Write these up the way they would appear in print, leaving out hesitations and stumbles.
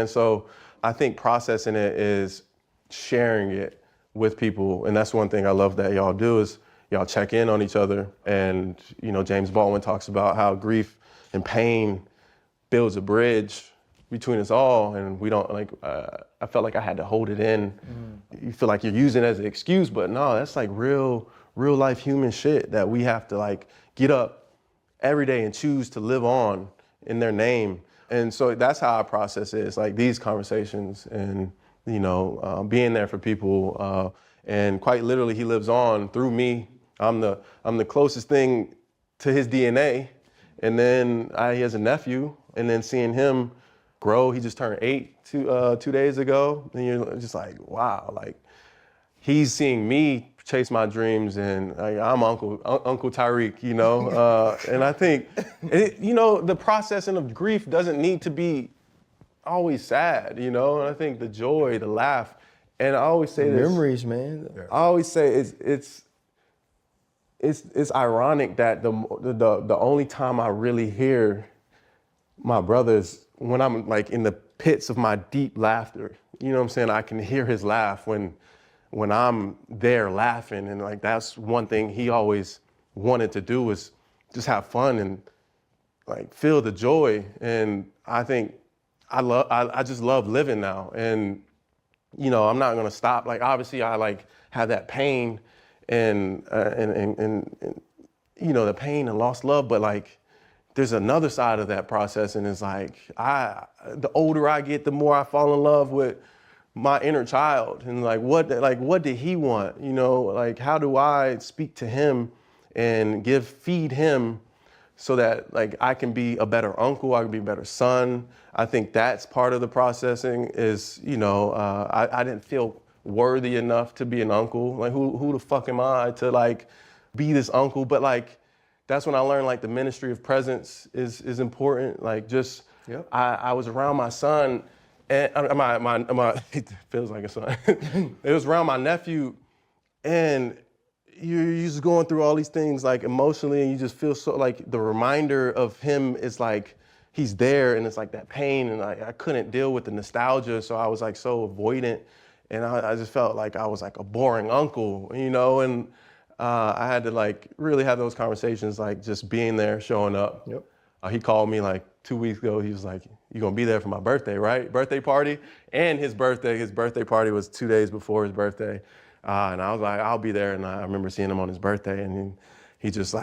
And so I think processing it is sharing it with people. And that's one thing I love that y'all do is y'all check in on each other. And, James Baldwin talks about how grief and pain builds a bridge between us all. And we don't I felt like I had to hold it in. You feel like you're using it as an excuse, but no, that's like real life human shit that we have to get up every day and choose to live on in their name. And so that's how I process it. It's like these conversations and, being there for people. And quite literally, he lives on through me. I'm the closest thing to his DNA. And then he has a nephew, and then seeing him grow, he just turned 8 2 days ago. And you're just like, wow, he's seeing me chase my dreams, and I'm Uncle Tyriq, and I think, the processing of grief doesn't need to be always sad, and I think the joy, the laugh, and I always say this. Memories, man. I always say it's ironic that the only time I really hear my brothers when I'm in the pits of my deep laughter, what I'm saying? I can hear his laugh when I'm there laughing, and that's one thing he always wanted to do was just have fun and feel the joy. And I think I just love living now, and I'm not gonna stop. Obviously I have that pain and the pain and lost love, but there's another side of that process, and it's the older I get, the more I fall in love with my inner child, and what did he want? How do I speak to him and feed him so that I can be a better uncle, I can be a better son. I think that's part of the processing is, I didn't feel worthy enough to be an uncle. Who the fuck am I to be this uncle? But that's when I learned the ministry of presence is important. Yep. I was around my son, and my it feels like a son. It was around my nephew, and you're just going through all these things emotionally, and you just feel so the reminder of him is he's there, and it's that pain, and I couldn't deal with the nostalgia, so I was so avoidant, and I just felt like I was a boring uncle, and I had to really have those conversations, just being there, showing up. Yep. He called me 2 weeks ago. He was you gonna be there for my birthday, right? Birthday party, and his birthday party was 2 days before his birthday. And I was I'll be there. And I remember seeing him on his birthday, and he just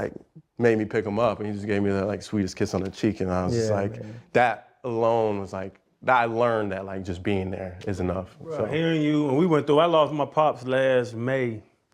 made me pick him up, and he just gave me the sweetest kiss on the cheek. And I was just man. that alone was that I learned that just being there is enough. Bro, hearing you, and I lost my pops last May.